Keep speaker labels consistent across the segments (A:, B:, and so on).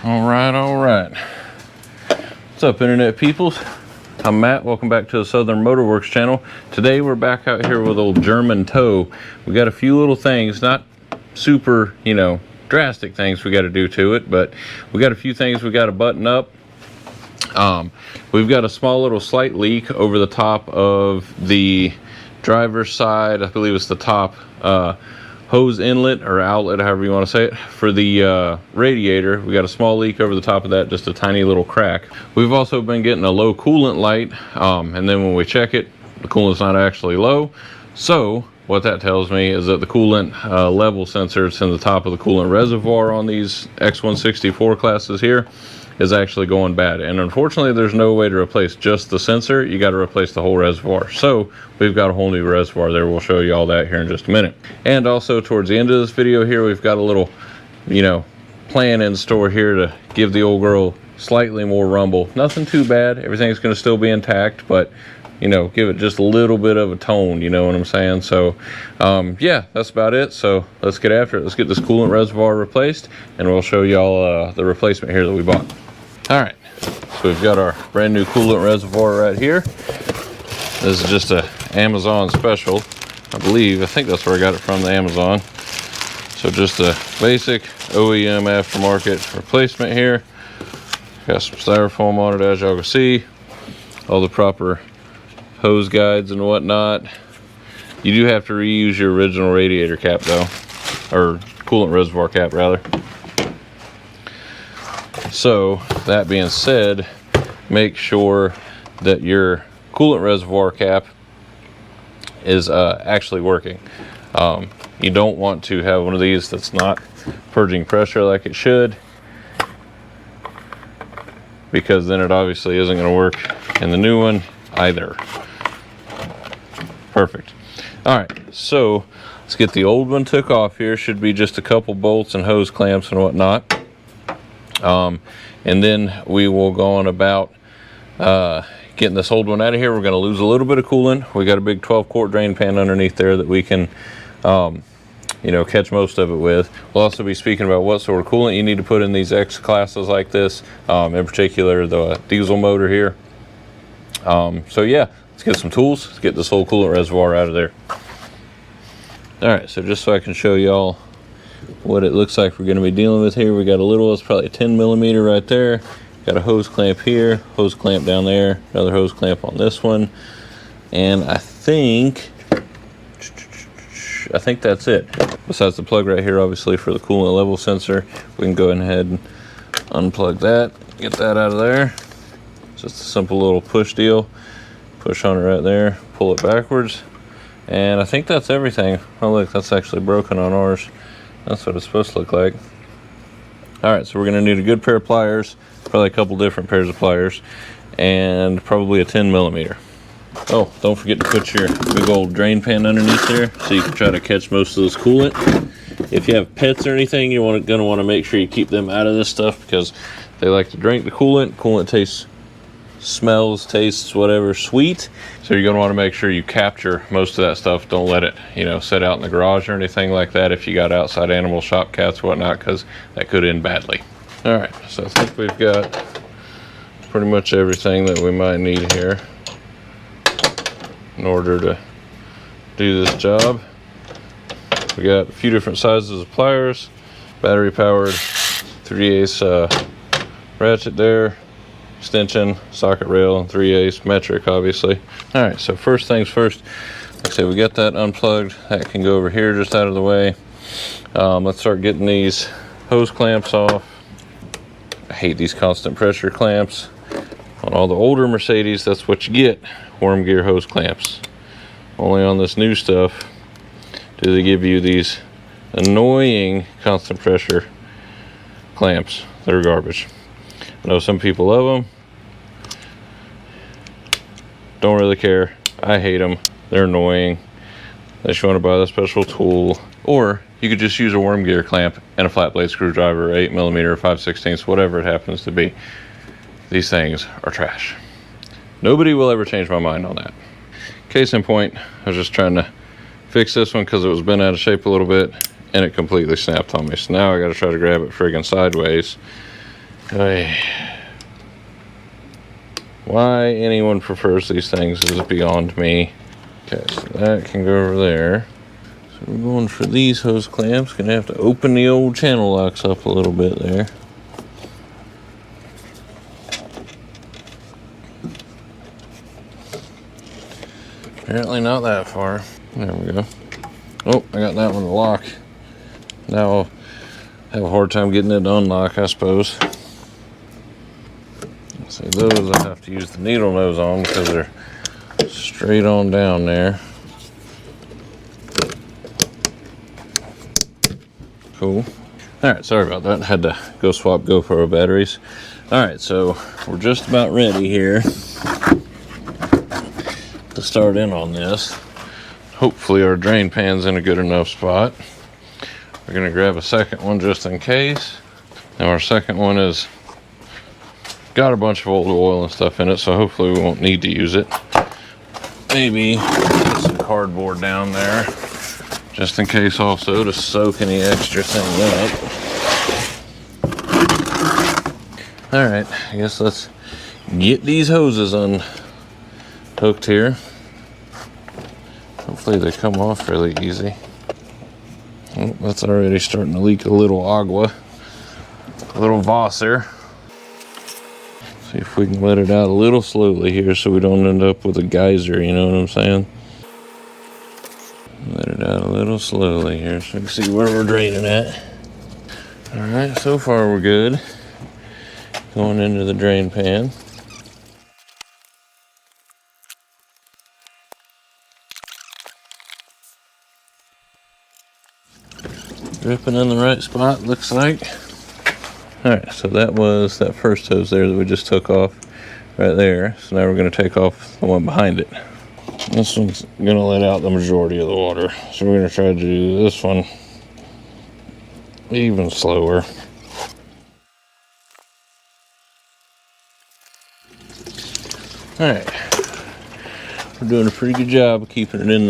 A: All right. What's up, internet peoples? I'm Matt. Welcome back to the Southern Motorworks channel. Today we're back out here with old German Tow. We got a few little things, not super, drastic things we got to do to it, but we got a few things we got to button up. We've got a small little slight leak over the top of the driver's side. I believe it's the top hose inlet or outlet, however you want to say it, for the radiator. We got a small leak over the top of that, just a tiny little crack. We've also been getting a low coolant light, and then when we check it, the coolant's not actually low. So what that tells me is that the coolant level sensor that's in the top of the coolant reservoir on these X164 classes here is actually going bad. And unfortunately, there's no way to replace just the sensor. You got to replace the whole reservoir. So we've got a whole new reservoir there. We'll show you all that here in just a minute. And also towards the end of this video here, we've got a little, plan in store here to give the old girl slightly more rumble. Nothing too bad. Everything's going to still be intact, but give it just a little bit of a tone, you know what I'm saying? So yeah, that's about it. So let's get after it. Let's get this coolant reservoir replaced, and we'll show y'all the replacement here that we bought. All right, so we've got our brand new coolant reservoir right here. This is just a Amazon special, I think that's where I got it from, the Amazon. So just a basic OEM aftermarket replacement here. Got some styrofoam on it, as y'all can see. All the proper hose guides and whatnot. You do have to reuse your original radiator cap though, or coolant reservoir cap rather. So that being said, make sure that your coolant reservoir cap is actually working. You don't want to have one of these that's not purging pressure like it should, because then it obviously isn't going to work in the new one either. Perfect. All right, so let's get the old one took off here. Should be just a couple bolts and hose clamps and whatnot. And then we will go on about getting this old one out of here. We're going to lose a little bit of coolant. We got a big 12-quart drain pan underneath there that we can catch most of it with. We'll also be speaking about what sort of coolant you need to put in these X classes like this, in particular the diesel motor here. So yeah, let's get some tools. Let's get this whole coolant reservoir out of there. All right, so just so I can show y'all what it looks like we're going to be dealing with here, we got a little, it's probably a 10 millimeter right there. Got a hose clamp here, hose clamp down there, another hose clamp on this one, and I think that's it. Besides the plug right here, obviously, for the coolant level sensor. We can go ahead and unplug that, get that out of there. Just a simple little push deal. Push on it right there, pull it backwards, and I think that's everything. Oh look, that's actually broken on ours. That's what it's supposed to look like. All right, so we're gonna need a good pair of pliers, probably a couple different pairs of pliers, and probably a 10 millimeter. Oh, don't forget to put your big old drain pan underneath there so you can try to catch most of this coolant. If you have pets or anything, you're gonna wanna make sure you keep them out of this stuff because they like to drink the coolant. Coolant tastes whatever sweet, so you're going to want to make sure you capture most of that stuff. Don't let it sit out in the garage or anything like that if you got outside animal shop cats whatnot, because that could end badly. All right, so I think we've got pretty much everything that we might need here in order to do this job. We got a few different sizes of pliers, battery powered 3/8 ratchet there, extension, socket rail, and 3/8 metric, obviously. All right, so first things first, like I said, we got that unplugged. That can go over here just out of the way. Let's start getting these hose clamps off. I hate these constant pressure clamps. On all the older Mercedes, that's what you get, worm gear hose clamps. Only on this new stuff do they give you these annoying constant pressure clamps that are garbage. I know some people love them. Don't really care. I hate them. They're annoying. Unless you want to buy the special tool. Or you could just use a worm gear clamp and a flat blade screwdriver, 8 millimeter, 5/16, whatever it happens to be. These things are trash. Nobody will ever change my mind on that. Case in point, I was just trying to fix this one because it was bent out of shape a little bit and it completely snapped on me. So now I got to try to grab it friggin' sideways Hey. Why anyone prefers these things is beyond me. Okay, so that can go over there. So we're going for these hose clamps. Gonna have to open the old channel locks up a little bit there. Apparently not that far. There we go. Oh, I got that one to lock. Now I'll have a hard time getting it to unlock, I suppose. So those I have to use the needle nose on because they're straight on down there. Cool. Alright, sorry about that. Had to go swap GoPro batteries. Alright, so we're just about ready here to start in on this. Hopefully our drain pan's in a good enough spot. We're gonna grab a second one just in case. Now our second one is got a bunch of old oil and stuff in it, so hopefully we won't need to use it. Maybe put some cardboard down there just in case also to soak any extra thing up. Alright, I guess let's get these hoses unhooked here. Hopefully they come off really easy. Oh, that's already starting to leak a little agua, a little Wasser. See if we can let it out a little slowly here so we don't end up with a geyser, you know what I'm saying? Let it out a little slowly here so we can see where we're draining at. Alright, so far we're good. Going into the drain pan. Dripping in the right spot, looks like. Alright, so that was that first hose there that we just took off right there. So now we're going to take off the one behind it. This one's going to let out the majority of the water. So we're going to try to do this one even slower. Alright, we're doing a pretty good job of keeping it in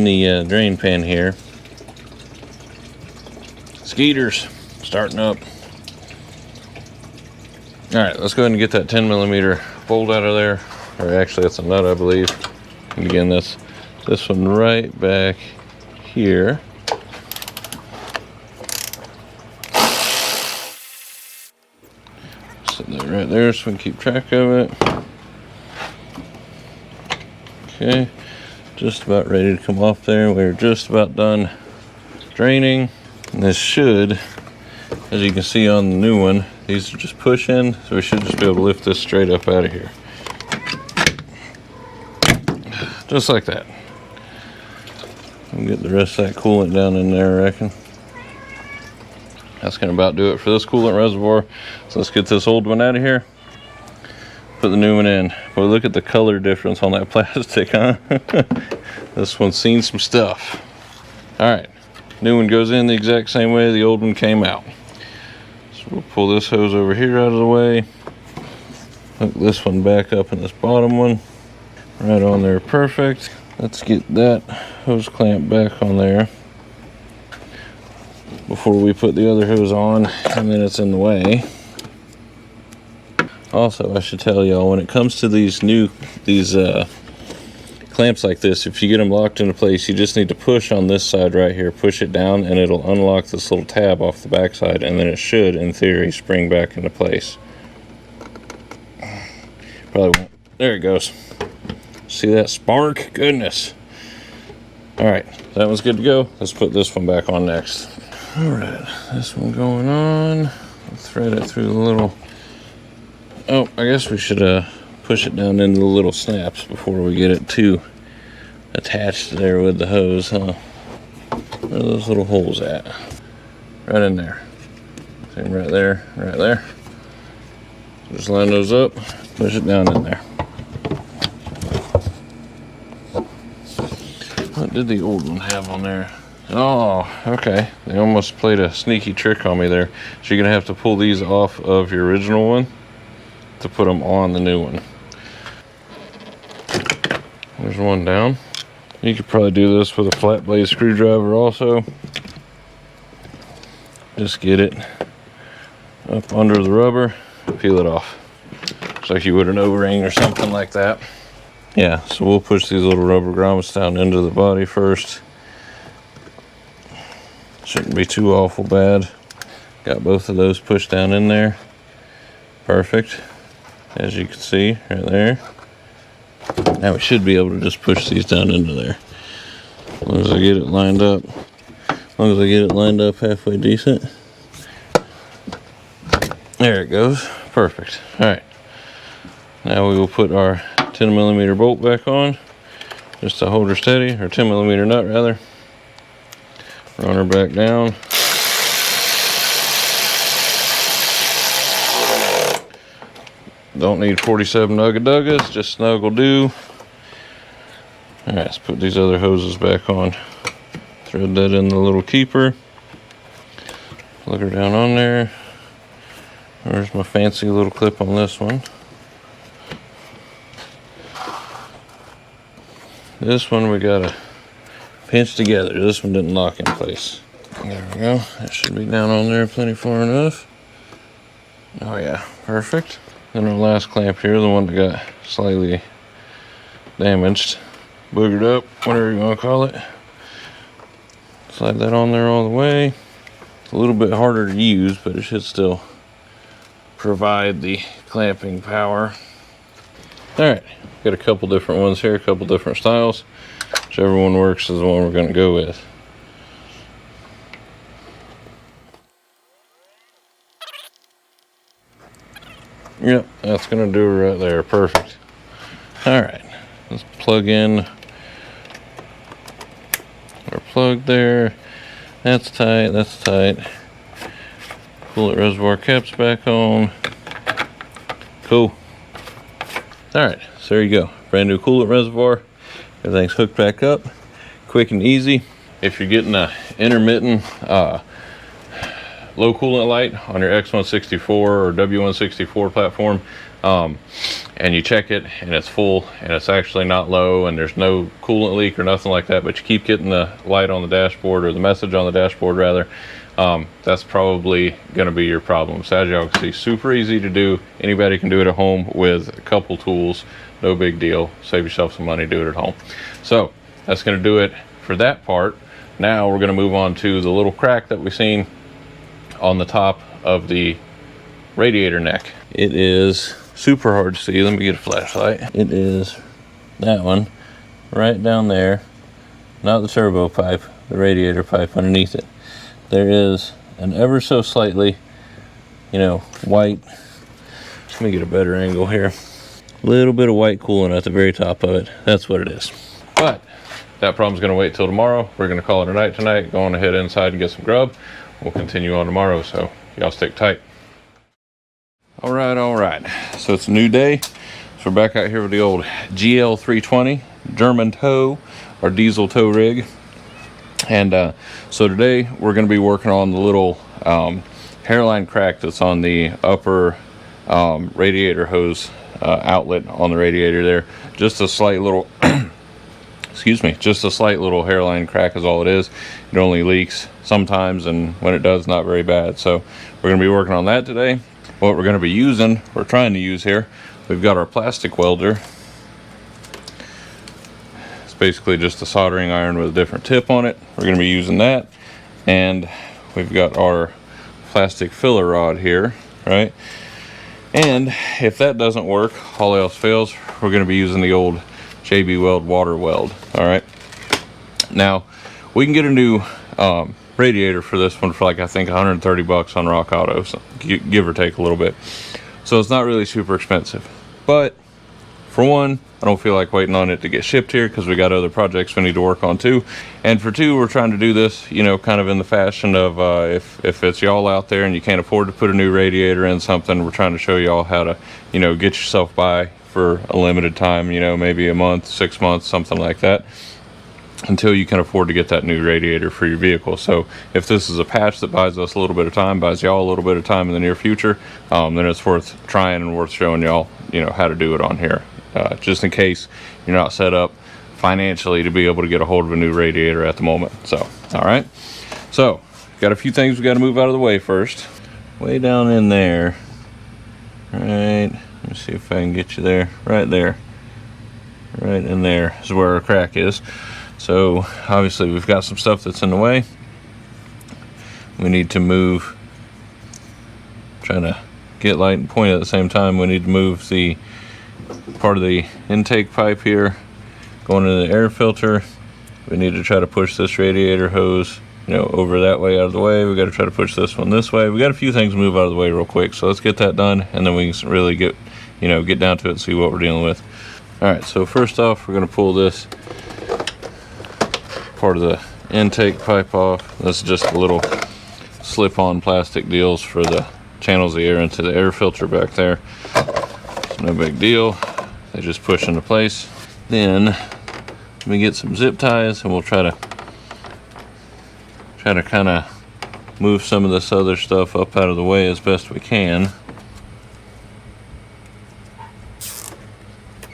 A: the drain pan here. Skeeters starting up. Alright, let's go ahead and get that 10mm bolt out of there. Or actually that's a nut, I believe. And again, that's this one right back here. Set that right there so we can keep track of it. Okay. Just about ready to come off there. We're just about done draining. And this should, as you can see on the new one, these are just push in, so we should just be able to lift this straight up out of here. Just like that. We'll get the rest of that coolant down in there, I reckon. That's gonna about do it for this coolant reservoir. So let's get this old one out of here. Put the new one in. Boy, look at the color difference on that plastic, huh? This one's seen some stuff. Alright, new one goes in the exact same way the old one came out. So we'll pull this hose over here out of the way. Hook this one back up in this bottom one. Right on there, perfect. Let's get that hose clamp back on there before we put the other hose on, and then it's in the way. Also, I should tell y'all, when it comes to these clamps like this, if you get them locked into place, you just need to push on this side right here, push it down, and it'll unlock this little tab off the back side, and then it should, in theory, spring back into place. Probably won't. There it goes. See that spark? Goodness. Alright, that one's good to go. Let's put this one back on next. Alright, this one going on. Thread it through the little... Oh, I guess we should push it down into the little snaps before we get it too attached there with the hose, huh? Where are those little holes at? Right in there. Same right there, right there. Just line those up, push it down in there. What did the old one have on there? Oh, okay. They almost played a sneaky trick on me there. So you're gonna have to pull these off of your original one to put them on the new one. There's one down. You could probably do this with a flat blade screwdriver also. just get it up under the rubber, peel it off. Just like you would an O-ring or something like that. Yeah, so we'll push these little rubber grommets down into the body first. Shouldn't be too awful bad. Got both of those pushed down in there. Perfect. As you can see right there. Now we should be able to just push these down into there. As long as I get it lined up. As long as I get it lined up halfway decent. There it goes. Perfect. Alright. Now we will put our 10mm bolt back on. Just to hold her steady. Or 10mm nut rather. Run her back down. Don't need 47 nugga-duggas, just snug will do. Alright, let's put these other hoses back on. Thread that in the little keeper. Plug her down on there. There's my fancy little clip on this one. This one we gotta pinch together. This one didn't lock in place. There we go. That should be down on there plenty far enough. Oh yeah, perfect. Then our last clamp here, the one that got slightly damaged, boogered up, whatever you want to call it. Slide that on there all the way. It's a little bit harder to use, but it should still provide the clamping power. Alright, got a couple different ones here, a couple different styles. Whichever one works is the one we're going to go with. Yep, that's going to do it right there. Perfect. Alright, let's plug in our plug there. That's tight, that's tight. Coolant reservoir caps back on. Cool. Alright, so there you go. Brand new coolant reservoir. Everything's hooked back up. Quick and easy. If you're getting a intermittent low coolant light on your X164 or W164 platform, and you check it and it's full and it's actually not low and there's no coolant leak or nothing like that, but you keep getting the light on the dashboard, or the message on the dashboard rather, that's probably going to be your problem. So as y'all can see, super easy to do. Anybody can do it at home with a couple tools. No big deal. Save yourself some money, do it at home. So that's going to do it for that part. Now we're going to move on to the little crack that we've seen on the top of the radiator neck. It is super hard to see. Let me get a flashlight. It is that one right down there, not the turbo pipe, the radiator pipe underneath it. There is an ever so slightly, you know, white, let me get a better angle here, little bit of white coolant at the very top of it. That's what it is. But that problem's going to wait till tomorrow. We're going to call it a night tonight, go on ahead inside and get some grub. We'll continue on tomorrow, so y'all stick tight. All right. So it's a new day. So we're back out here with the old GL320 German Tow, or diesel tow rig. And so today we're going to be working on the little hairline crack that's on the upper radiator hose outlet on the radiator there. Just a slight little excuse me, just a slight little hairline crack is all it is. It only leaks sometimes, and when it does, not very bad. So we're going to be working on that today. What we're going to be using, we're trying to use here, we've got our plastic welder. It's basically just a soldering iron with a different tip on it. We're going to be using that. And we've got our plastic filler rod here, right? And if that doesn't work, all else fails, we're going to be using the old JB Weld water weld. All right, now we can get a new radiator for this one for like, I think 130 bucks on Rock Auto, so give or take a little bit. So it's not really super expensive, but for one, I don't feel like waiting on it to get shipped here because we got other projects we need to work on too. And for two, we're trying to do this, you know, kind of in the fashion of if it's y'all out there and you can't afford to put a new radiator in something, we're trying to show y'all how to, you know, get yourself by for a limited time, you know, maybe a month, 6 months, something like that, until you can afford to get that new radiator for your vehicle. So if this is a patch that buys us a little bit of time, buys y'all a little bit of time in the near future, then it's worth trying and worth showing y'all, you know, how to do it on here. Just in case you're not set up financially to be able to get a hold of a new radiator at the moment. So, all right. So got a few things we got to move out of the way first. Way down in there, right, let me see if I can get you there, right there, right in there is where our crack is. So obviously we've got some stuff that's in the way. We need to move, trying to get light and point at the same time. We need to move the part of the intake pipe here going into the air filter. We need to try to push this radiator hose, you know, over that way out of the way. We got to try to push this one this way. We got a few things to move out of the way real quick, so let's get that done, and then we can really get, you know, get down to it and see what we're dealing with. All right, so first off, we're going to pull this part of the intake pipe off. This is just a little slip-on plastic deals for the channels the air into the air filter back there. It's no big deal. They just push into place. Then let me get some zip ties, and we'll try to kind of move some of this other stuff up out of the way as best we can.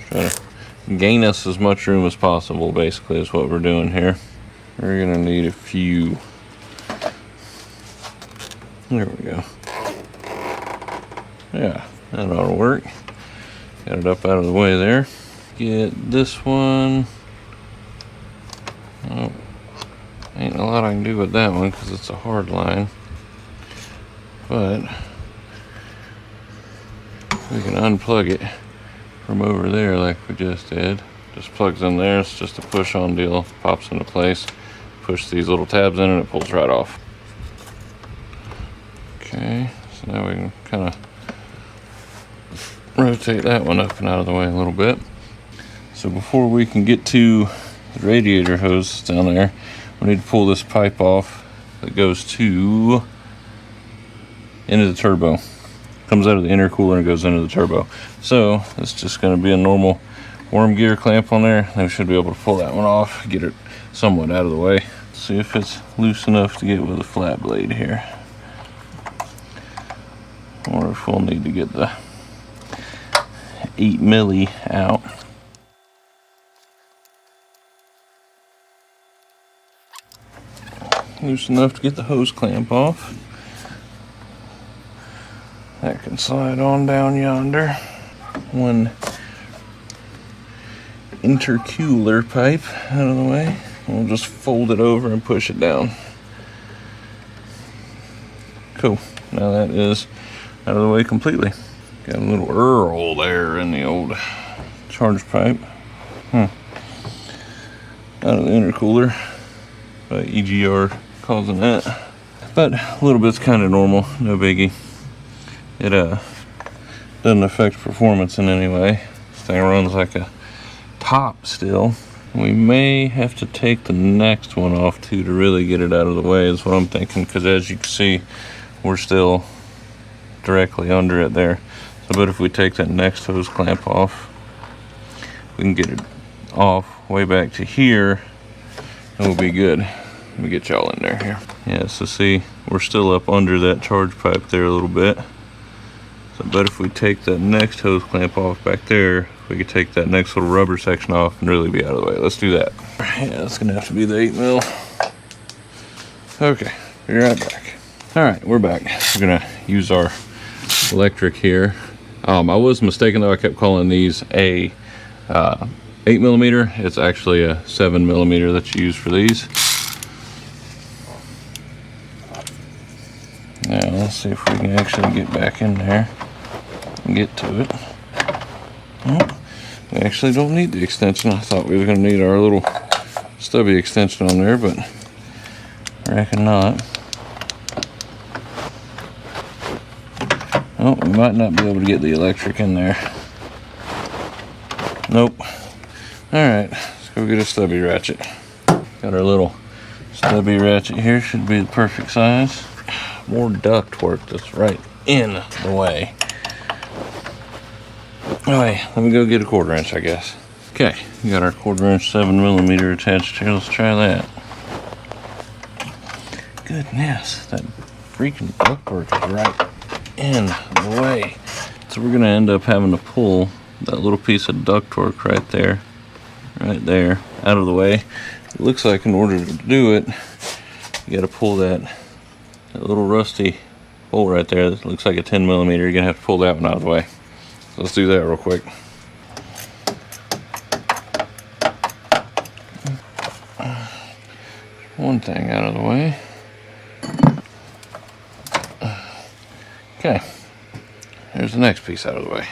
A: Try to gain us as much room as possible, basically, is what we're doing here. We're gonna need a few. There we go. Yeah, that ought to work. Got it up out of the way there. Get this one. Oh, ain't a lot I can do with that one because it's a hard line. But we can unplug it from over there like we just did. Just plugs in there. It's just a push on deal. Pops into place. Push these little tabs in and it pulls right off. Okay, so now we can kind of rotate that one up and out of the way a little bit. So before we can get to the radiator hose down there, we need to pull this pipe off that goes to into the turbo. Comes out of the intercooler and goes into the turbo. So it's just going to be a normal worm gear clamp on there. Then we should be able to pull that one off, get it somewhat out of the way. See if it's loose enough to get with a flat blade here, or if we'll need to get the 8 milli out. Loose enough to get the hose clamp off. That can slide on down yonder. One intercooler pipe out of the way. We'll just fold it over and push it down. Cool. Now that is out of the way completely. Got a little Earl there in the old charge pipe. Out of the intercooler. By EGR causing that. But a little bit's kind of normal. No biggie. It doesn't affect performance in any way. This thing runs like a top still. We may have to take the next one off too to really get it out of the way is what I'm thinking, because as you can see we're still directly under it there. So but if we take that next hose clamp off, we can get it off way back to here and we'll be good. Let me get y'all in there here. Yeah, so see we're still up under that charge pipe there a little bit. So but if we take that next hose clamp off back there, we could take that next little rubber section off and really be out of the way. Let's do that. Yeah, it's gonna have to be the 8 mil. Okay, be right back. All right, we're back. We're gonna use our electric here. I was mistaken though. I kept calling these a 8 millimeter. It's actually a 7 millimeter that you use for these. Now let's see if we can actually get back in there and get to it. Well, we actually don't need the extension. I thought we were going to need our little stubby extension on there, but I reckon not. Oh, we might not be able to get the electric in there. Nope. Alright, let's go get a stubby ratchet. Got our little stubby ratchet here. Should be the perfect size. More duct work that's right in the way. Alright, let me go get a 1/4 inch, I guess. Okay, we got our 1/4 inch 7 millimeter attached here. Let's try that. Goodness, that freaking ductwork is right in the way. So we're gonna end up having to pull that little piece of ductwork right there, out of the way. It looks like in order to do it, you gotta pull that That little rusty hole right there, that looks like a 10mm. You're gonna have to pull that one out of the way. So let's do that real quick. One thing out of the way. Okay, there's the next piece out of the way.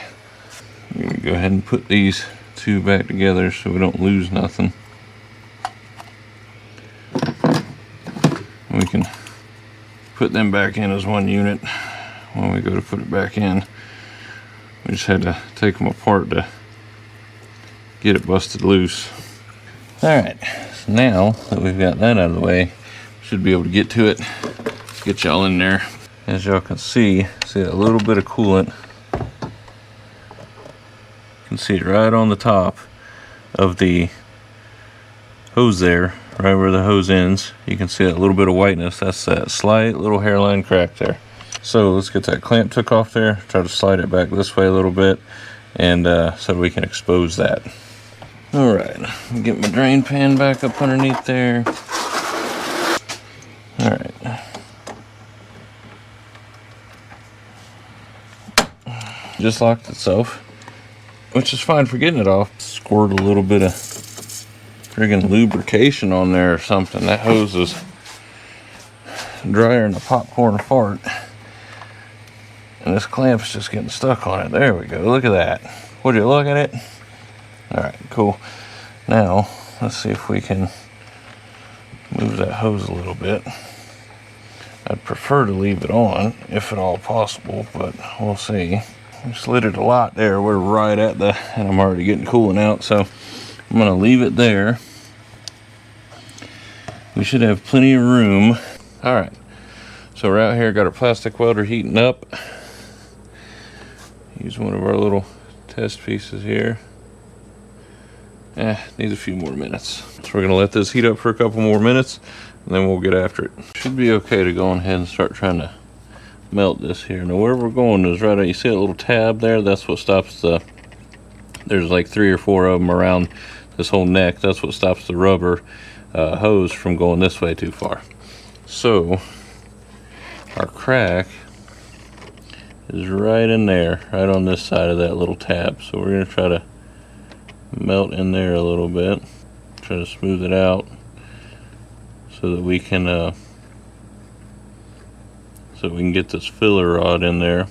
A: I'm gonna go ahead and put these two back together so we don't lose nothing. We can put them back in as one unit when we go to put it back in. We just had to take them apart to get it busted loose. Alright, so now that we've got that out of the way, we should be able to get to it. Let's get y'all in there. As y'all can see a little bit of coolant. You can see it right on the top of the hose there, right where the hose ends. You can see that little bit of whiteness. That's that slight little hairline crack there. So let's get that clamp took off there, try to slide it back this way a little bit, and so we can expose that. Alright, get my drain pan back up underneath there. Alright. Just locked itself, which is fine for getting it off. Squirt a little bit of friggin' lubrication on there or something. That hose is drier than a popcorn fart. And this clamp's just getting stuck on it. There we go, look at that. Would you look at it? Alright, cool. Now, let's see if we can move that hose a little bit. I'd prefer to leave it on, if at all possible, but we'll see. We slid it a lot there. We're right at the, and I'm already getting coolant out, so I'm gonna leave it there. We should have plenty of room. Alright, so we're out here, got our plastic welder heating up. Use one of our little test pieces here. Needs a few more minutes. So we're gonna let this heat up for a couple more minutes, and then we'll get after it. Should be okay to go ahead and start trying to melt this here. Now where we're going is right, you see that little tab there? That's what stops the, there's like 3 or 4 of them around this whole neck. That's what stops the rubber hose from going this way too far. So our crack is right in there, right on this side of that little tab. So we're gonna try to melt in there a little bit, try to smooth it out so that we can get this filler rod in there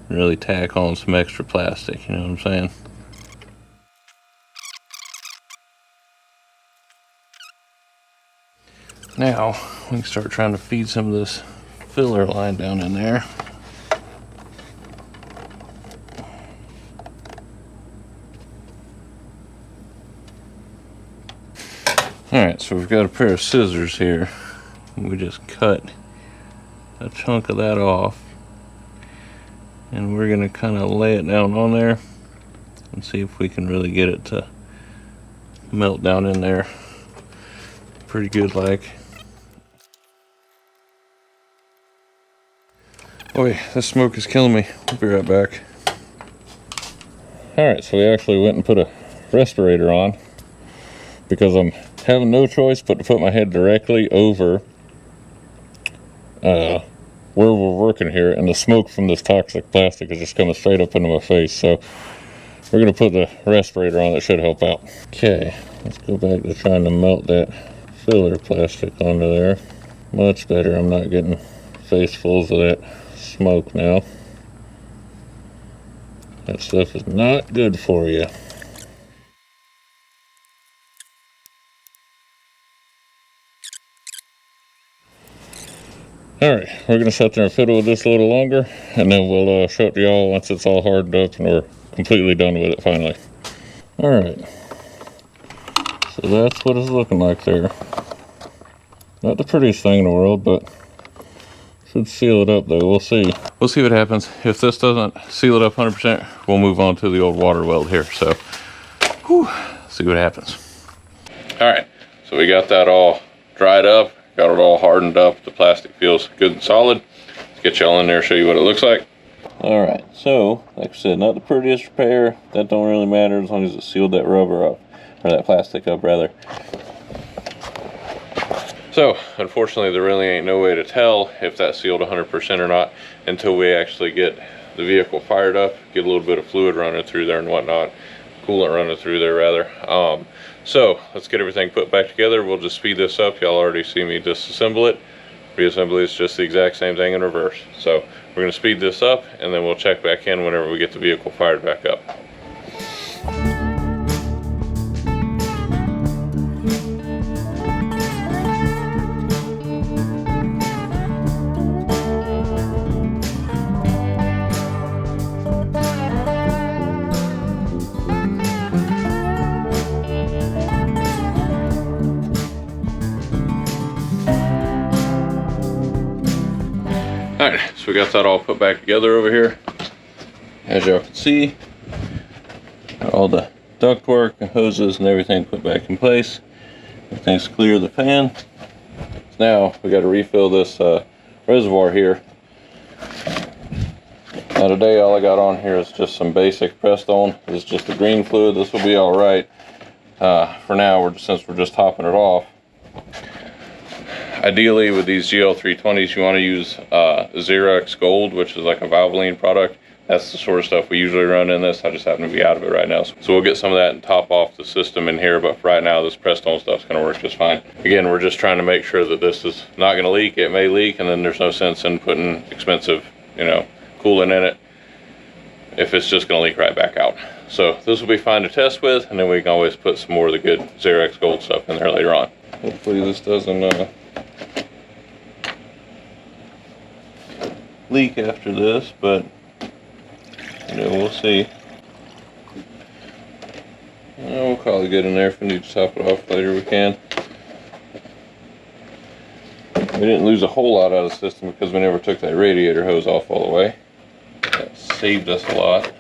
A: and really tack on some extra plastic, you know what I'm saying? Now we can start trying to feed some of this filler line down in there. Alright, so we've got a pair of scissors here. We just cut a chunk of that off, and we're gonna kind of lay it down on there and see if we can really get it to melt down in there pretty good like. Boy, this smoke is killing me. I'll be right back. Alright, so we actually went and put a respirator on because I'm having no choice but to put my head directly over where we're working here, and the smoke from this toxic plastic is just coming straight up into my face. So we're going to put the respirator on. That should help out. Okay, let's go back to trying to melt that filler plastic onto there. Much better. I'm not getting facefuls of that smoke now. That stuff is not good for you. Alright, we're going to sit there and fiddle with this a little longer, and then we'll show it to y'all once it's all hardened up and we're completely done with it finally. Alright, so that's what it's looking like there. Not the prettiest thing in the world, but should seal it up though. We'll see. We'll see what happens. If this doesn't seal it up 100%, we'll move on to the old water weld here. So, whew, see what happens. Alright, so we got that all dried up. Got it all hardened up. The plastic feels good and solid. Let's get y'all in there and show you what it looks like. Alright, so like I said, not the prettiest repair. That don't really matter as long as it sealed that rubber up, or that plastic up rather. So unfortunately there really ain't no way to tell if that's sealed 100% or not until we actually get the vehicle fired up, get a little bit of fluid running through there and whatnot, coolant running through there rather. So let's get everything put back together. We'll just speed this up. Y'all already see me disassemble it. Reassembly is just the exact same thing in reverse. So we're going to speed this up and then we'll check back in whenever we get the vehicle fired back up. Alright, so we got that all put back together over here. As y'all can see, got all the ductwork and hoses and everything put back in place. Everything's clear of the fan. Now we got to refill this reservoir here. Now today all I got on here is just some basic Prestone. It's just the green fluid. This will be all right for now. Since we're just topping it off. Ideally with these GL320s you want to use Xerox Gold, which is like a Valvoline product. That's the sort of stuff we usually run in this. I just happen to be out of it right now. So we'll get some of that and top off the system in here, but for right now this Prestone stuff's going to work just fine. Again, we're just trying to make sure that this is not going to leak. It may leak and then there's no sense in putting expensive, you know, coolant in it if it's just going to leak right back out. So this will be fine to test with, and then we can always put some more of the good Xerox Gold stuff in there later on. Hopefully this doesn't leak after this, but you know, we'll see. We'll probably get in there. If we need to top it off later, we can. We didn't lose a whole lot out of the system because we never took that radiator hose off all the way. That saved us a lot.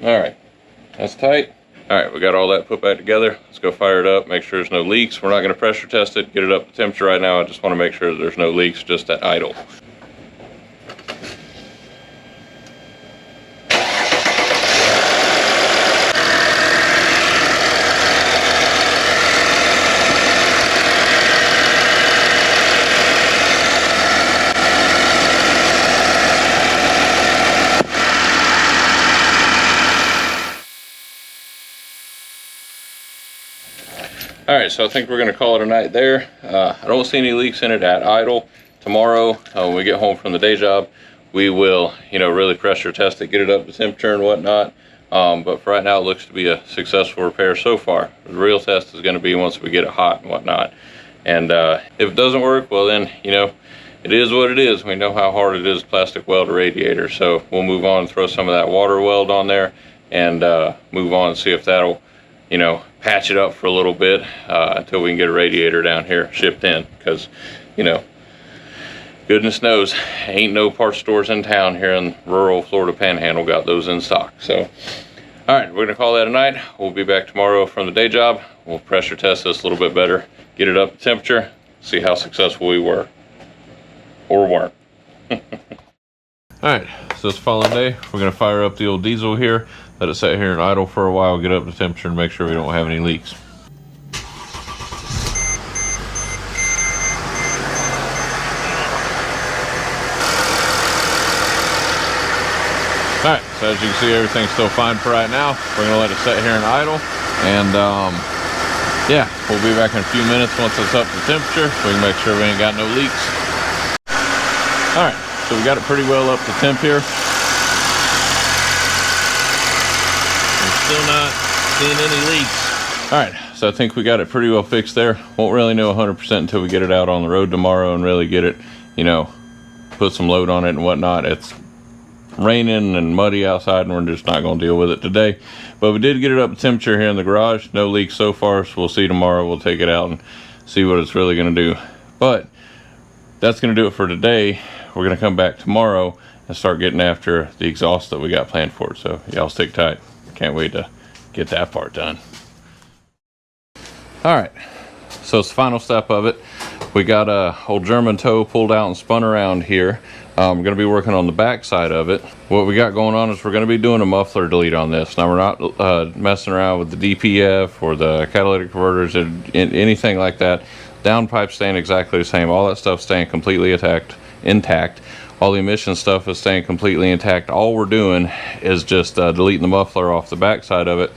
A: Alright, that's tight. Alright, we got all that put back together. Let's go fire it up, make sure there's no leaks. We're not going to pressure test it, get it up to temperature right now. I just want to make sure that there's no leaks, just at idle. Alright, so I think we're going to call it a night there. I don't see any leaks in it at idle. Tomorrow, when we get home from the day job, we will, you know, really pressure test it, get it up to temperature and whatnot. But for right now, it looks to be a successful repair so far. The real test is going to be once we get it hot and whatnot. And if it doesn't work, well then, you know, it is what it is. We know how hard it is to plastic weld a radiator. So we'll move on and throw some of that water weld on there and move on and see if that'll, you know, patch it up for a little bit until we can get a radiator down here shipped in, because, you know, goodness knows ain't no parts stores in town here in rural Florida Panhandle got those in stock. So all right, we're gonna call that a night. We'll be back tomorrow from the day job. We'll pressure test this a little bit better, get it up to temperature, see how successful we were or weren't. All right, so this following day we're gonna fire up the old diesel here, let it sit here and idle for a while, get up to temperature and make sure we don't have any leaks. Alright, so as you can see, everything's still fine for right now. We're going to let it sit here and idle. And yeah, we'll be back in a few minutes once it's up to temperature, so we can make sure we ain't got no leaks. Alright, so we got it pretty well up to temp here. Still not seeing any leaks. Alright, so I think we got it pretty well fixed there. Won't really know 100% until we get it out on the road tomorrow and really get it, you know, put some load on it and whatnot. It's raining and muddy outside and we're just not going to deal with it today. But we did get it up to temperature here in the garage. No leaks so far, so we'll see tomorrow. We'll take it out and see what it's really going to do. But that's going to do it for today. We're going to come back tomorrow and start getting after the exhaust that we got planned for it. So y'all stick tight. Can't wait to get that part done. All right, so it's the final step of it. We got a old German Tow pulled out and spun around here. We're going to be working on the back side of it. What we got going on is we're going to be doing a muffler delete on this. Now we're not messing around with the DPF or the catalytic converters or anything like that. Downpipe staying exactly the same. All that stuff staying completely intact. All the emission stuff is staying completely intact. All we're doing is just deleting the muffler off the back side of it.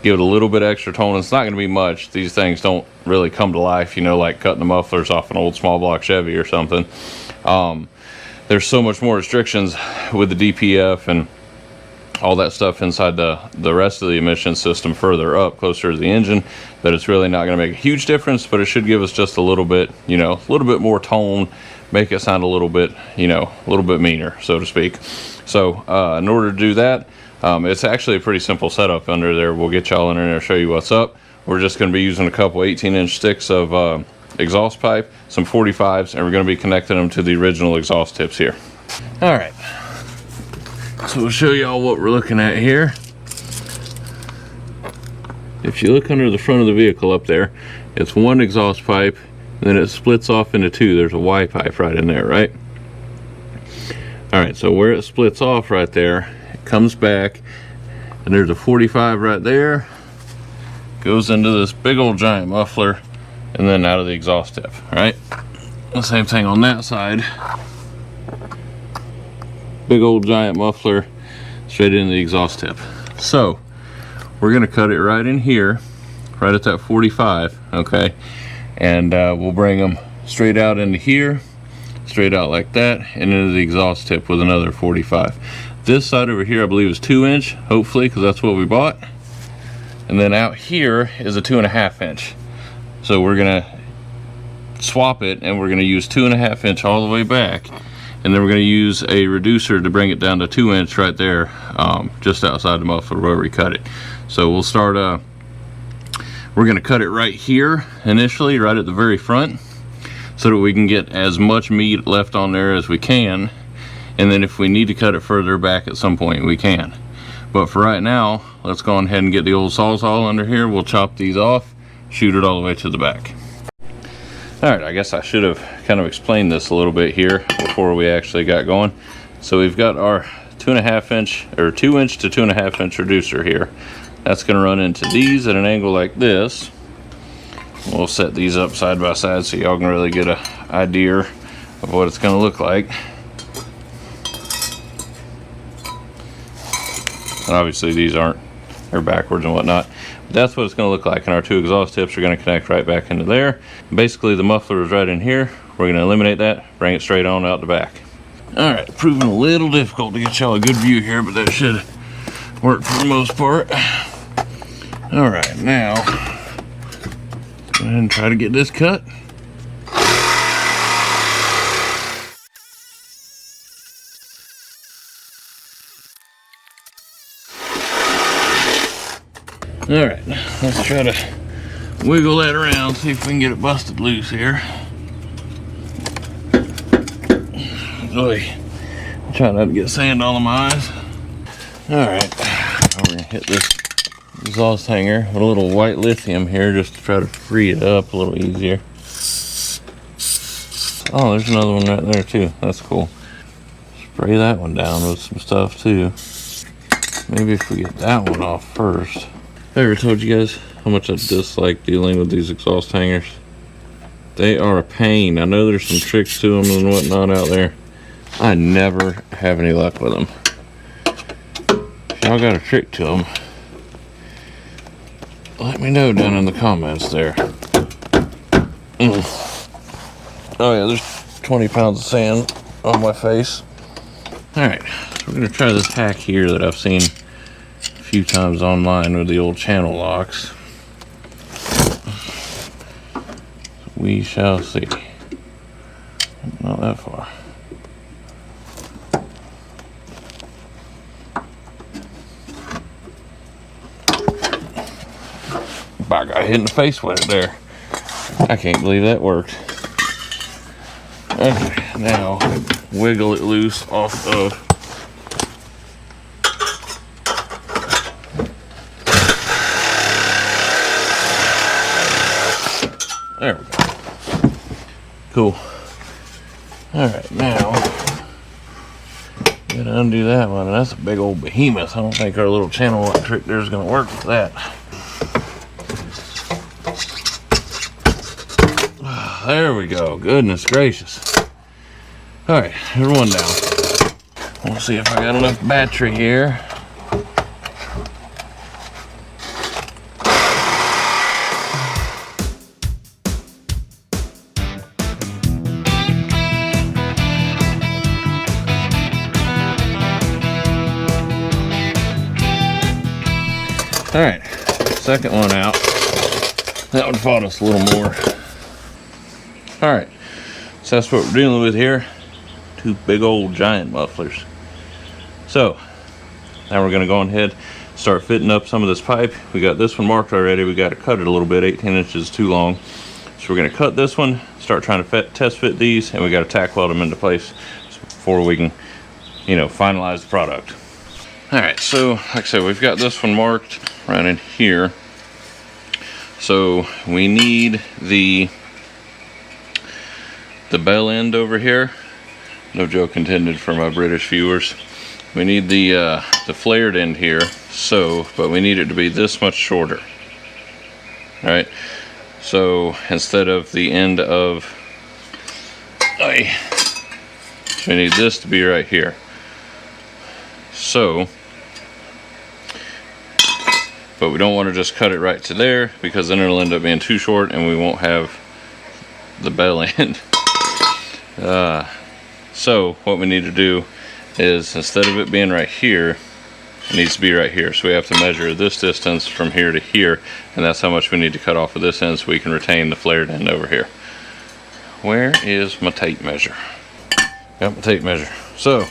A: Give it a little bit extra tone. It's not going to be much. These things don't really come to life, you know, like cutting the mufflers off an old small block Chevy or something. There's so much more restrictions with the DPF and all that stuff inside the rest of the emission system further up, closer to the engine, that it's really not going to make a huge difference, but it should give us just a little bit, you know, a little bit more tone, make it sound a little bit, you know, a little bit meaner, so to speak. So in order to do that, it's actually a pretty simple setup under there. We'll get y'all in there and show you what's up. We're just going to be using a couple 18-inch sticks of exhaust pipe, some 45s, and we're going to be connecting them to the original exhaust tips here. All right. So we'll show y'all what we're looking at here. If you look under the front of the vehicle up there, it's one exhaust pipe, and then it splits off into two. There's a Y pipe right in there, right? All right, so where it splits off right there, it comes back, and there's a 45 right there, goes into this big old giant muffler, and then out of the exhaust tip, right? The same thing on that side. Big old giant muffler straight into the exhaust tip. So we're gonna cut it right in here, right at that 45, okay? And we'll bring them straight out into here, straight out like that, and into the exhaust tip with another 45. This side over here I believe is 2-inch, hopefully, because that's what we bought. And then out here is a 2.5-inch. So we're gonna swap it, and we're gonna use 2.5-inch all the way back. And then we're going to use a reducer to bring it down to 2-inch right there, just outside the muffler where we cut it. So we'll start, we're going to cut it right here initially, right at the very front, so that we can get as much meat left on there as we can. And then if we need to cut it further back at some point, we can. But for right now, let's go on ahead and get the old sawzall under here. We'll chop these off, shoot it all the way to the back. Alright, I guess I should have kind of explained this a little bit here before we actually got going. So we've got our 2.5-inch or 2-inch to 2.5-inch reducer here. That's going to run into these at an angle like this. We'll set these up side by side so y'all can really get an idea of what it's going to look like. And obviously these aren't, they're backwards and whatnot. That's what it's going to look like, and our two exhaust tips are going to connect right back into there. Basically the muffler is right in here. We're going to eliminate that, bring it straight on out the back. Alright, proving a little difficult to get y'all a good view here, but that should work for the most part. Alright, now go ahead and try to get this cut. Alright, let's try to wiggle that around, see if we can get it busted loose here. Boy, try not to get sand all in my eyes. Alright, we're going to hit this exhaust hanger with a little white lithium here just to try to free it up a little easier. Oh, there's another one right there too. That's cool. Spray that one down with some stuff too. Maybe if we get that one off first. I ever told you guys how much I dislike dealing with these exhaust hangers? They are a pain. I know there's some tricks to them and whatnot out there. I never have any luck with them. If y'all got a trick to them, let me know down in the comments there. Oh yeah, there's 20 pounds of sand on my face. Alright, so we're going to try this hack here that I've seen few times online with the old channel locks. We shall see. Not that far. I got hit in the face with it there. I can't believe that worked. Okay, now wiggle it loose off of. There we go. Cool. Alright, now gotta undo that one. That's a big old behemoth. I don't think our little channel lock trick there is gonna work with that. there we go. Goodness gracious. All right, there's one down. We'll see if I got enough battery here. All right, second one out. That one fought us a little more. All right, so that's what we're dealing with here. Two big old giant mufflers. So now we're gonna go ahead, start fitting up some of this pipe. We got this one marked already. We got to cut it a little bit, 18 inches too long. So we're gonna cut this one, start trying to test fit these, and we got to tack weld them into place before we can, you know, finalize the product. All right, so like I said, we've got this one marked right in here. So we need the bell end over here. No joke intended for my British viewers. We need the flared end here. So, but we need it to be this much shorter. All right. So instead of the end of, we need this to be right here. So, but we don't want to just cut it right to there, because then it'll end up being too short and we won't have the bell end. So what we need to do is, instead of it being right here, it needs to be right here. So we have to measure this distance from here to here, and that's how much we need to cut off of this end so we can retain the flared end over here. Where is my tape measure? Got my tape measure. So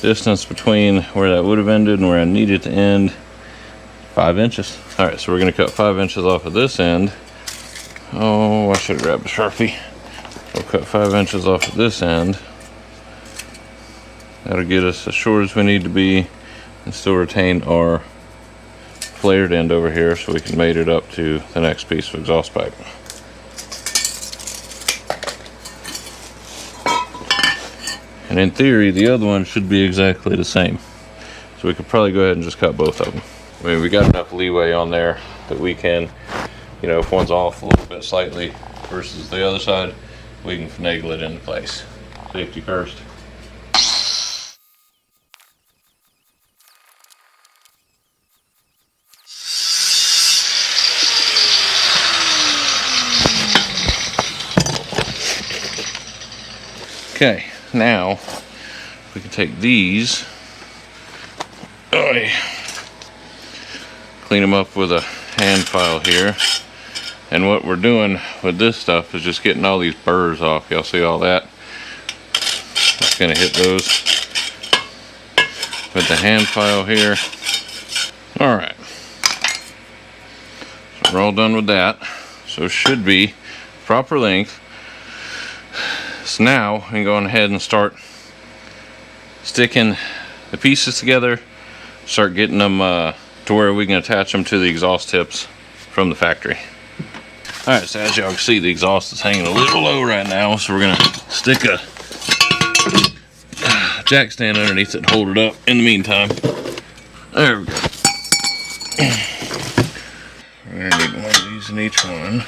A: distance between where that would have ended and where I need it to end, 5 inches. All right, so we're gonna cut 5 inches off of this end. Oh, I should have grabbed a Sharpie. We'll cut 5 inches off of this end. That'll get us as short as we need to be and still retain our flared end over here so we can mate it up to the next piece of exhaust pipe. And in theory, the other one should be exactly the same. So we could probably go ahead and just cut both of them. I mean, we got enough leeway on there that we can, you know, if one's off a little bit slightly versus the other side, we can finagle it into place. Safety first. Okay, now we can take these, clean them up with a hand file here. And what we're doing with this stuff is just getting all these burrs off. Y'all see all that? Just gonna hit those with the hand file here. All right, so we're all done with that. So it should be proper length. So now we can go ahead and start sticking the pieces together, start getting them to where we can attach them to the exhaust tips from the factory. All right, so as y'all can see, the exhaust is hanging a little low right now, so we're gonna stick a jack stand underneath it and hold it up in the meantime. There we go. We're gonna need one of these in each one.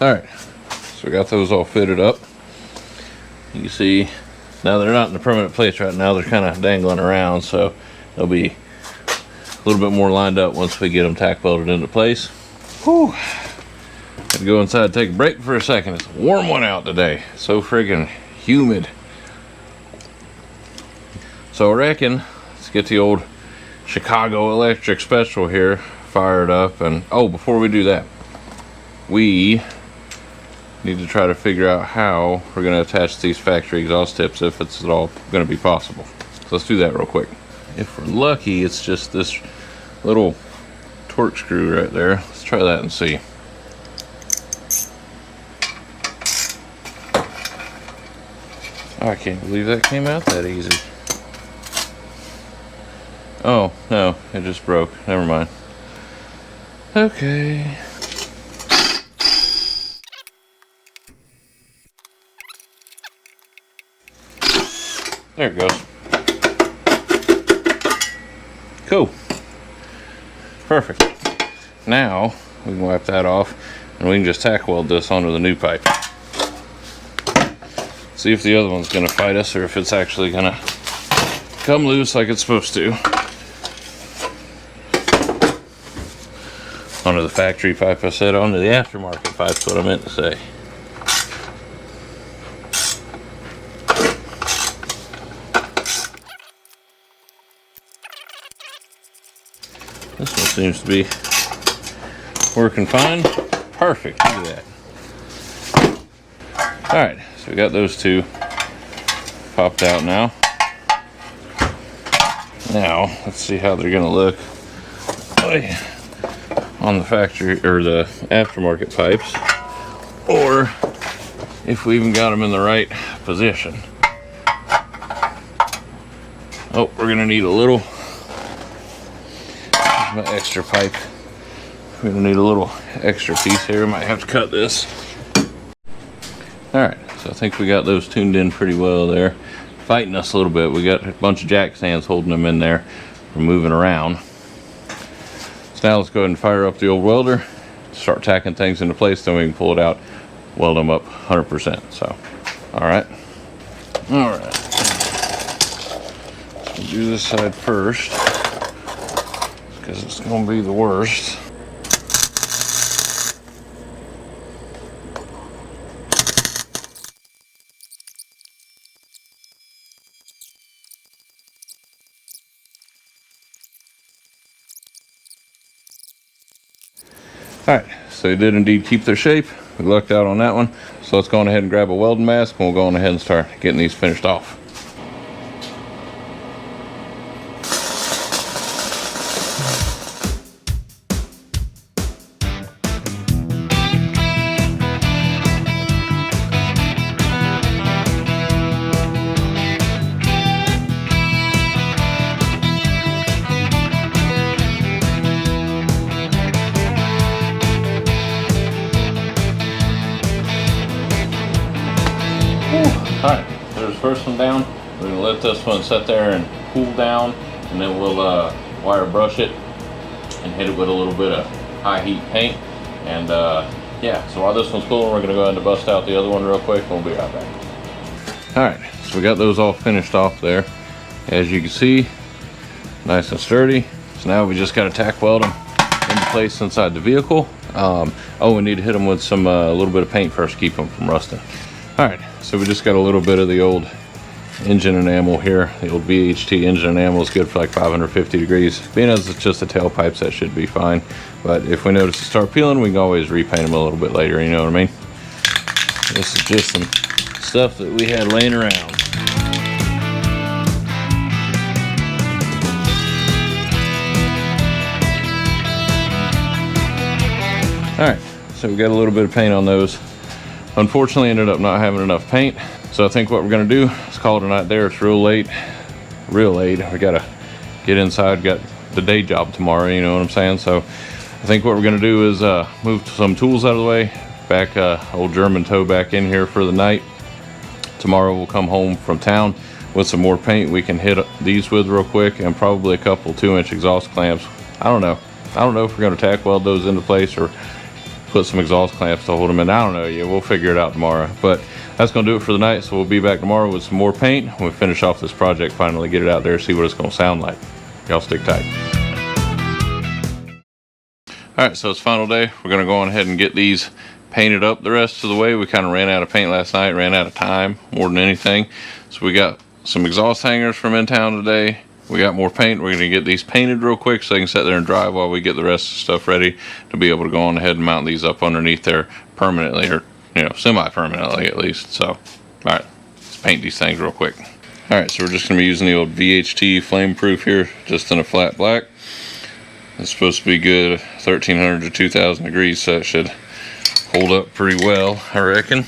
A: All right, so we got those all fitted up. You can see now they're not in the permanent place right now, they're kind of dangling around, so they'll be a little bit more lined up once we get them tack welded into place. Whew. Had to go inside and take a break for a second. It's a warm one out today, so friggin' humid. So I reckon let's get the old Chicago electric special here fired up. And oh, before we do that, we need to try to figure out how we're going to attach these factory exhaust tips, if it's at all going to be possible. So let's do that real quick. If we're lucky, it's just this little torque screw right there. Let's try that and see. Oh, I can't believe that came out that easy. Oh, no, it just broke. Never mind. Okay. There it goes. Cool. Perfect. Now we can wipe that off, and we can just tack weld this onto the new pipe. See if the other one's gonna fight us or if it's actually gonna come loose like it's supposed to. Onto the factory pipe, I said, onto the aftermarket pipe's what I meant to say. This one seems to be working fine. Perfect, look at that. Alright, so we got those two popped out now. Now, let's see how they're gonna look on the factory or the aftermarket pipes, or if we even got them in the right position. Oh, we're gonna need a little, my extra pipe. We're gonna need a little extra piece here. We might have to cut this. Alright, so I think we got those tuned in pretty well there. Fighting us a little bit. We got a bunch of jack stands holding them in there. We're moving around. So now let's go ahead and fire up the old welder, start tacking things into place, then we can pull it out, weld them up 100%. So, alright. Alright. So we'll do this side first, because it's going to be the worst. Alright, so they did indeed keep their shape. We lucked out on that one. So let's go on ahead and grab a welding mask and we'll go on ahead and start getting these finished off. Alright, there's the first one down. We're going to let this one sit there and cool down, and then we'll wire brush it and hit it with a little bit of high heat paint. And yeah, so while this one's cooling, we're going to go ahead and bust out the other one real quick and we'll be right back. Alright, so we got those all finished off there. As you can see, nice and sturdy. So now we just got to tack weld them into place inside the vehicle. Oh, we need to hit them with some a little bit of paint first to keep them from rusting. Alright, so we just got a little bit of the old engine enamel here. The old VHT engine enamel is good for like 550 degrees. Being as it's just the tailpipes, that should be fine. But if we notice it start peeling, we can always repaint them a little bit later, you know what I mean? This is just some stuff that we had laying around. Alright, so we got a little bit of paint on those. Unfortunately, ended up not having enough paint. So I think what we're gonna do is call it a night there. It's real late. We gotta get inside, got the day job tomorrow, you know what I'm saying? So I think what we're gonna do is move some tools out of the way, back old German Tow back in here for the night. Tomorrow we'll come home from town with some more paint we can hit these with real quick, and probably a couple 2-inch exhaust clamps. I don't know if we're gonna tack weld those into place or put some exhaust clamps to hold them in. I don't know yet. We'll figure it out tomorrow. But that's going to do it for the night. So we'll be back tomorrow with some more paint. When we finish off this project, finally get it out there, see what it's going to sound like. Y'all stick tight. Alright, so it's final day. We're going to go on ahead and get these painted up the rest of the way. We kind of ran out of paint last night, ran out of time more than anything. So we got some exhaust hangers from in town today. We got more paint. We're going to get these painted real quick so they can sit there and dry while we get the rest of the stuff ready to be able to go on ahead and mount these up underneath there permanently, or semi-permanently at least. So, alright, let's paint these things real quick. Alright, so we're just going to be using the old VHT flame proof here, just in a flat black. It's supposed to be good 1300 to 2000 degrees, so it should hold up pretty well, I reckon.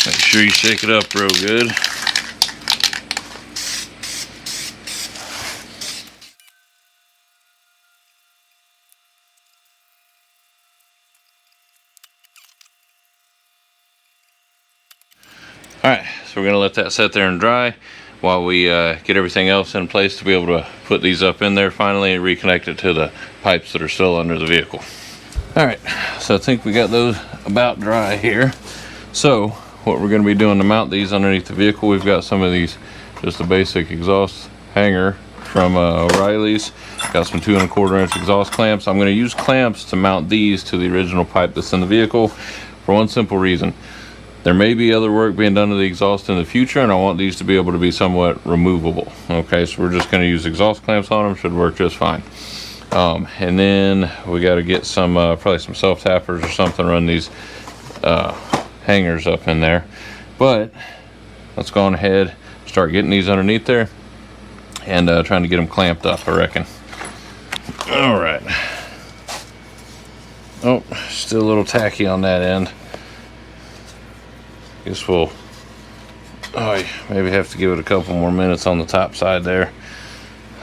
A: Make sure you shake it up real good. Alright, so we're going to let that sit there and dry. while we get everything else in place to be able to put these up in there finally and reconnect it to the pipes that are still under the vehicle. Alright, so I think we got those about dry here. So what we're going to be doing to mount these underneath the vehicle, we've got some of these, just a basic exhaust hanger from O'Reilly's. Got some 2 1/4 inch exhaust clamps. I'm going to use clamps to mount these to the original pipe that's in the vehicle for one simple reason. There may be other work being done to the exhaust in the future, and I want these to be able to be somewhat removable. Okay, so we're just going to use exhaust clamps on them. Should work just fine. And then we got to get some probably some self tappers or something, run these hangers up in there. But let's go on ahead, start getting these underneath there, and trying to get them clamped up, I reckon. All right. Oh, still a little tacky on that end. Guess we'll maybe have to give it a couple more minutes on the top side there.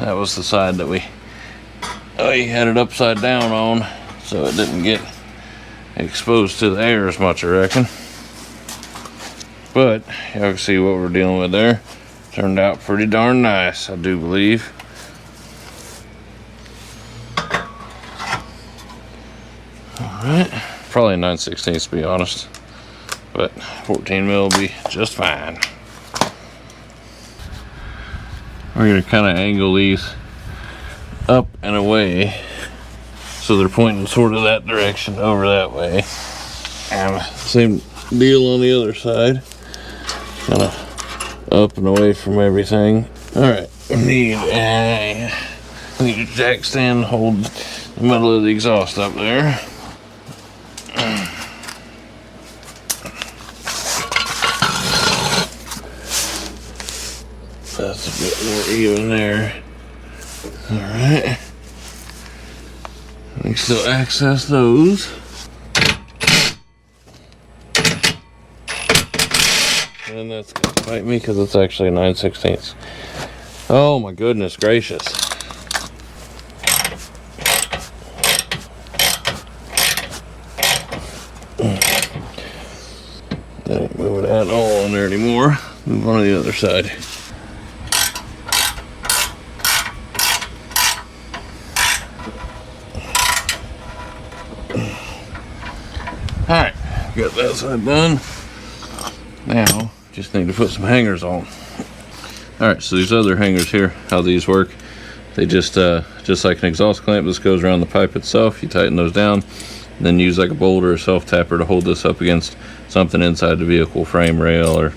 A: That was the side that we had it upside down on, so it didn't get exposed to the air as much, I reckon. But y'all can see what we're dealing with there. Turned out pretty darn nice, I do believe. Alright, probably 9/16 to be honest, but 14 mil will be just fine. We're going to kind of angle these up and away so they're pointing sort of that direction over that way, and same deal on the other side, kind of up and away from everything. All right, we need a jack stand to hold the middle of the exhaust up there. That's a bit more even there. All right, we can still access those. And that's gonna bite me because it's actually 9/16. Oh my goodness gracious. That ain't moving at all in there anymore. Move on to the other side. Alright, got that side done. Now, just need to put some hangers on. Alright, so these other hangers here, how these work, they just like an exhaust clamp, this goes around the pipe itself. You tighten those down, and then use like a bolt or a self tapper to hold this up against something inside the vehicle, frame, rail, or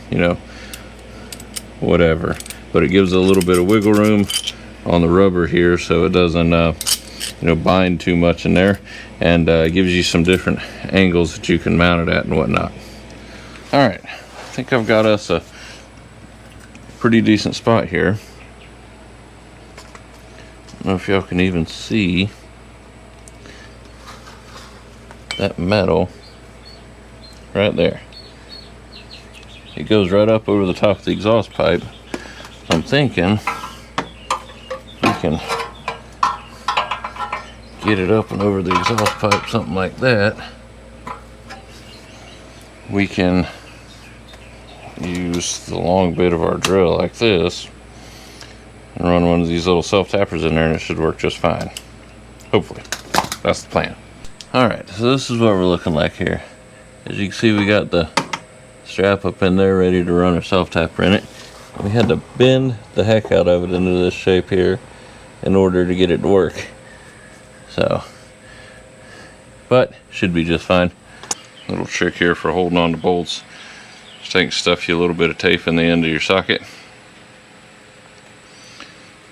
A: whatever. But it gives a little bit of wiggle room on the rubber here, so it doesn't bind too much in there, and gives you some different angles that you can mount it at and whatnot. All right, I think I've got us a pretty decent spot here. I don't know if y'all can even see that metal right there. It goes right up over the top of the exhaust pipe. So I'm thinking we can get it up and over the exhaust pipe, something like that. We can use the long bit of our drill like this and run one of these little self tappers in there, and it should work just fine. Hopefully. That's the plan. Alright, so this is what we're looking like here. As you can see, we got the strap up in there ready to run our self tapper in it. We had to bend the heck out of it into this shape here in order to get it to work. So, but should be just fine. Little trick here for holding on to bolts. Just take and stuff you a little bit of tape in the end of your socket.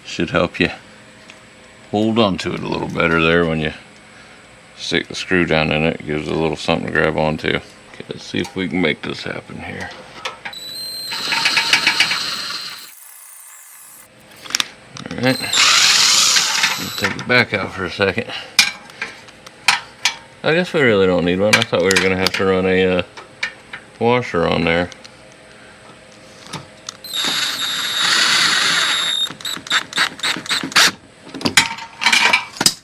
A: Should help you hold on to it a little better there when you stick the screw down in it. It gives it a little something to grab onto. Okay, let's see if we can make this happen here. Alright, let's take it back out for a second. I guess we really don't need one. I thought we were going to have to run a washer on there.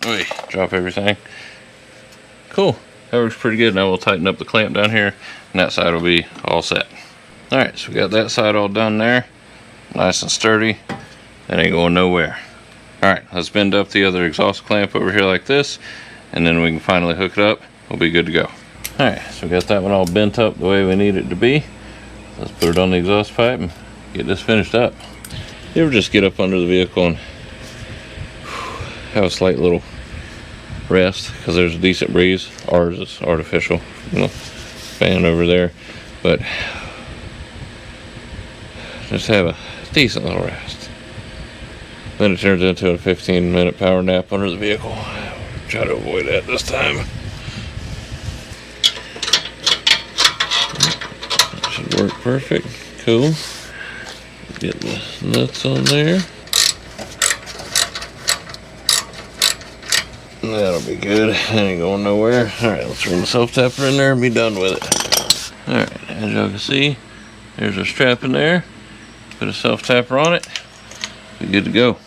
A: Oy, drop everything. Cool, that works pretty good. Now we'll tighten up the clamp down here, and that side will be all set. Alright, so we got that side all done there. nice and sturdy. That ain't going nowhere. Alright, let's bend up the other exhaust clamp over here like this, and then we can finally hook it up. We'll be good to go. Alright, so we got that one all bent up the way we need it to be. Let's put it on the exhaust pipe and get this finished up. You ever just get up under the vehicle and have a slight little rest because there's a decent breeze? Ours is artificial, you know, fan over there, but just have a decent little rest. Then it turns into a 15-minute power nap under the vehicle. Try to avoid that this time. That should work perfect. Cool. Get the nuts on there. That'll be good. That ain't going nowhere. Alright, let's run the self-tapper in there and be done with it. Alright, as y'all can see, there's our strap in there. Put a self-tapper on it. Be good to go.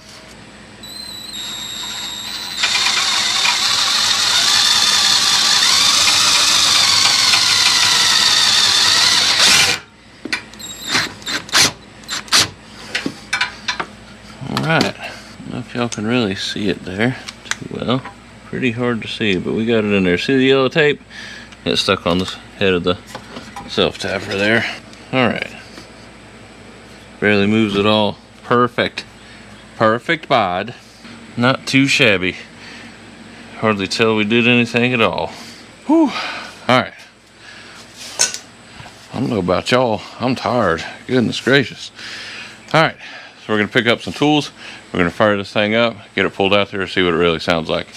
A: Alright, I don't know if y'all can really see it there too well. Pretty hard to see, but we got it in there. See the yellow tape? It's stuck on the head of the self-tapper there. Alright. Barely moves at all. Perfect. Perfect bod. Not too shabby. Hardly tell we did anything at all. Whew. Alright. I don't know about y'all. I'm tired. Goodness gracious. Alright. So we're going to pick up some tools, we're going to fire this thing up, get it pulled out there, see what it really sounds like.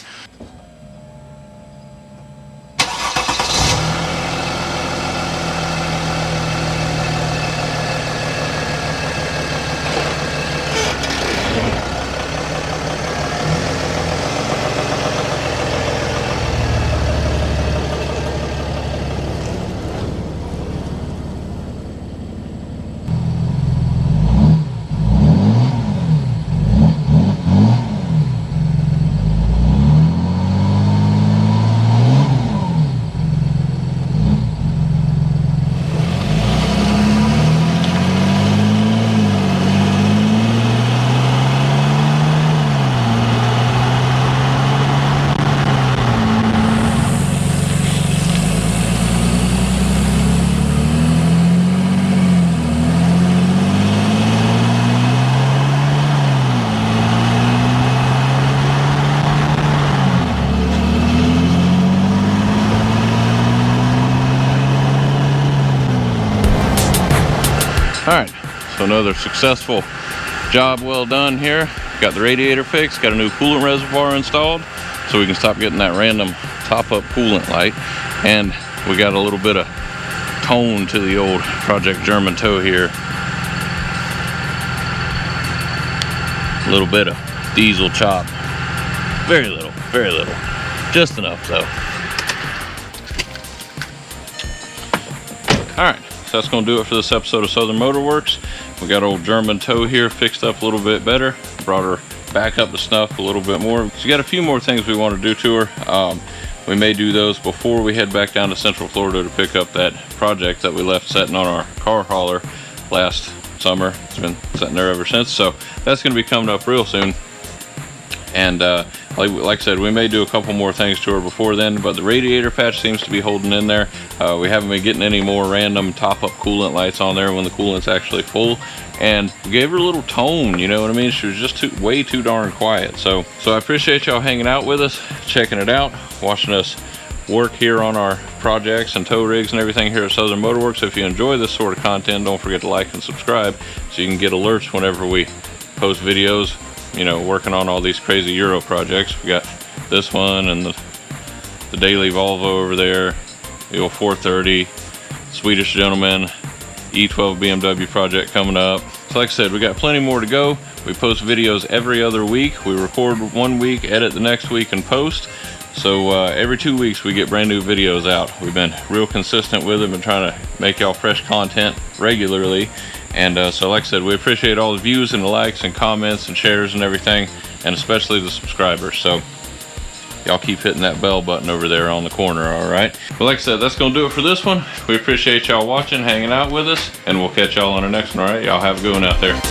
A: Alright, so another successful job well done here. Got the radiator fixed, got a new coolant reservoir installed, so we can stop getting that random top-up coolant light. And we got a little bit of tone to the old A.K.A German Tow here. A little bit of diesel chop. Very little, very little. Just enough though. Alright. So that's going to do it for this episode of Southern Motor Works. We got old German Tow here fixed up a little bit better. Brought her back up to snuff a little bit more. So we got a few more things we want to do to her. We may do those before we head back down to Central Florida to pick up that project that we left sitting on our car hauler last summer. It's been sitting there ever since. So that's going to be coming up real soon. And like I said, we may do a couple more things to her before then, but the radiator patch seems to be holding in there. We haven't been getting any more random top-up coolant lights on there when the coolant's actually full. And we gave her a little tone, you know what I mean? She was just way too darn quiet. So I appreciate y'all hanging out with us, checking it out, watching us work here on our projects and tow rigs and everything here at Southern Motor Works. If you enjoy this sort of content, don't forget to like and subscribe so you can get alerts whenever we post videos. You know, working on all these crazy Euro projects. We got this one and the daily Volvo over there, the old 430, Swedish gentleman, E12 BMW project coming up. So like I said, we got plenty more to go. We post videos every other week. We record one week, edit the next week, and post. So every 2 weeks we get brand new videos out. We've been real consistent with it, been trying to make y'all fresh content regularly. And so like I said, we appreciate all the views and the likes and comments and shares and everything, and especially the subscribers. So y'all keep hitting that bell button over there on the corner, all right? But like I said, that's gonna do it for this one. We appreciate y'all watching, hanging out with us, and we'll catch y'all on the next one, all right? Y'all have a good one out there.